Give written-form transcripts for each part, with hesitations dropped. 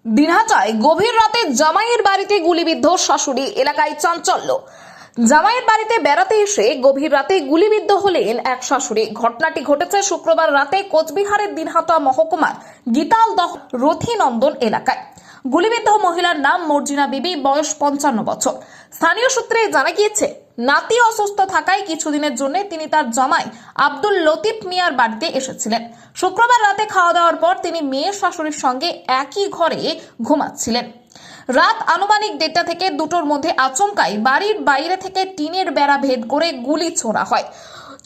দিনহাটায় গভীর রাতে জামাইয়ের বাড়িতে গুলিবিদ্ধ শাশুড়ি, এলাকায় চাঞ্চল্য। জামাইয়ের বাড়িতে বেড়াতে এসে গভীর রাতে গুলিবিদ্ধ হলেন এক শাশুড়ি। ঘটনাটি ঘটেছে শুক্রবার রাতে কোচবিহারের দিনহাটা মহকুমার গীতালদহ রথীনন্দন এলাকায়। গুলিবিদ্ধ মহিলার নাম মর্জিনা বিবি, বয়স 55 বছর। স্থানীয় সূত্রে জানা গিয়েছে, নাতি অসুস্থ থাকায় কিছুদিনের জন্য তিনি তার জামাই আব্দুল লতিফ মিয়ার বাড়িতে এসেছিলেন। শুক্রবার রাতে খাওয়া দাওয়ার পর তিনি মেয়ের শাশুড়ির সঙ্গে একই ঘরে ঘুমাচ্ছিলেন। রাত আনুমানিক 1টা থেকে 2টোর মধ্যে আচমকাই বাড়ির বাইরে থেকে টিনের বেড়া ভেদ করে গুলি ছোড়া হয়।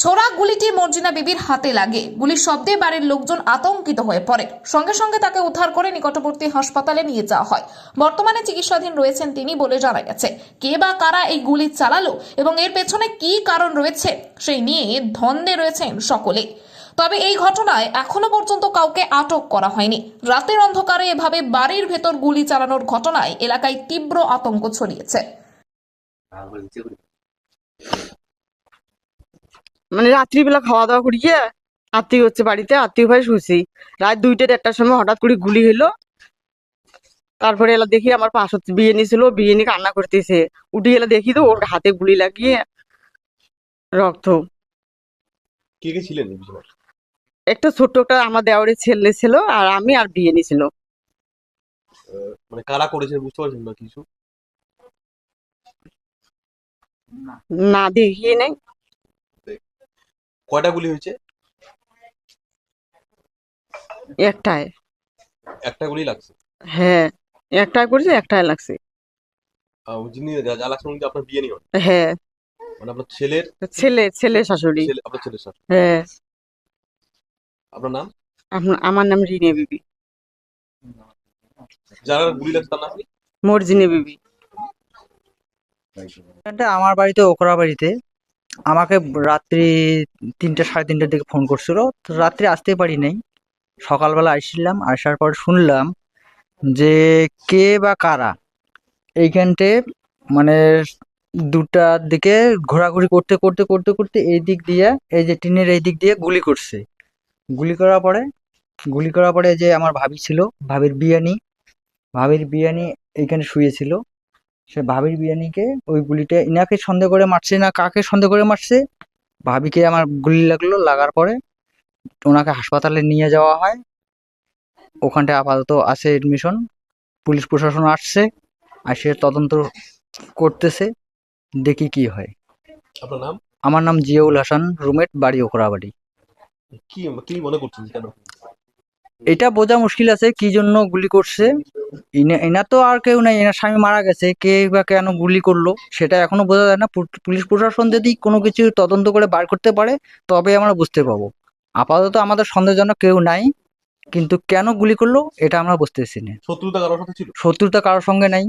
ছোড়া গুলিটি মর্জিনা বিবির হাতে লাগে। গুলির শব্দে বাড়ির লোকজন আতঙ্কিত হয়ে পড়ে। সঙ্গে সঙ্গে তাকে উদ্ধার করে নিকটবর্তী হাসপাতালে নিয়ে যাওয়া হয়। বর্তমানে চিকিৎসাধীন রয়েছেন তিনি বলে জানা গেছে। কে বা কারা এই গুলি চালালো এবং এর পেছনে কি কারণ রয়েছে সেই নিয়ে ধন্দে রয়েছেন সকলে। তবে এই ঘটনায় এখনো পর্যন্ত কাউকে আটক করা হয়নি। রাতের অন্ধকারে এভাবে বাড়ির ভেতর গুলি চালানোর ঘটনায় এলাকায় তীব্র আতঙ্ক ছড়িয়েছে। মানে রাত্রিবেলা খাওয়া দাওয়া করিয়ে আত্মীয় হচ্ছে বাড়িতে, আত্মীয় ভাই শুয়েছি। রাত 2টা 1টার সময় হঠাৎ করে গুলি হলো। তারপরে এলা দেখি আমার পাশ হচ্ছে বিয়ে নিয়েছিল, বিয়ে নিয়ে কান্না করতেছে। উঠে এলা দেখি তো ওর হাতে গুলি লাগিয়ে রক্ত। কে কে ছিলেন এই বিছানায়? একটা ছোট্ট একটা আমার দেওয়ারের ছেলে ছিল, আর আমি, আর বিয়ে নিয়েছিল। মানে কারা করেছে বুঝতে পারছেন না কিছু? না দেখিয়ে নেই। কয়টা গুলি হয়েছে? একটাই। একটা গুলি লাগছে। হ্যাঁ, একটাই করেছে, একটাই লাগছে। যিনি যা লাগছে উনি কি আপনার বিয়ে নিয়ে হন? হ্যাঁ, মানে আপনার ছেলের ছেলে শাশুড়ি। আপনার ছেলের সাথে। হ্যাঁ। আপনার নাম? আমার নাম রিনে বিবি, যারা গুলি লাগছে তার নাম কি? মর্জিনে বিবি। এটা আমার বাড়িতে, ওকরা বাড়িতে আমাকে রাত্রি 3টা 3:30টার দিকে ফোন করছিল। তো রাত্রে আসতে পারি নাই, সকালবেলা আসছিলাম। আসার পর শুনলাম যে কে বা কারা এইখানটে মানে 2টার দিকে ঘোরাঘুরি করতে করতে করতে করতে এই দিক দিয়ে, এই যে টিনের এই দিক দিয়ে গুলি করছে। গুলি করার পরে যে আমার ভাবি ছিল, ভাবির বিয়ানি এইখানে শুয়েছিল। সে ভাবির বিয়ানিকে ওই গুলিটা ইনাকে সন্দেহ করে মারছে না কাকে সন্দেহ করে মারছে, ভাবিকে আমার গুলি লাগলো। লাগার পরে ওনাকে হাসপাতালে নিয়ে যাওয়া হয়। ওখানটায় আপাতত আছে এডমিশন। পুলিশ প্রশাসন আসছে, আসে তদন্ত করতেছে, দেখি কি হয়। আপনার নাম? আমার নাম জিয়াউল হাসান, রুমেট, বাড়ি ওকরাবাড়ি। কি কি মনে করছেন কেন? এটা বোঝা মুশকিল আছে কি জন্য গুলি করছে। এনা তো আর কেউ নাই, এনার স্বামী মারা গেছে, কে বা কেন গুলি করলো সেটা এখনো বোঝা যায় না। পুলিশ প্রশাসন যদি কোনো কিছু তদন্ত করে বার করতে পারে তবে আমরা বুঝতে পাবো। আপাতত আমাদের সন্দেহজনক কেউ নাই, কিন্তু কেন গুলি করলো এটা আমরা বুঝতেছি না। শত্রুতা কারোর সাথে ছিল? শত্রুতা কারোর সঙ্গে নাই।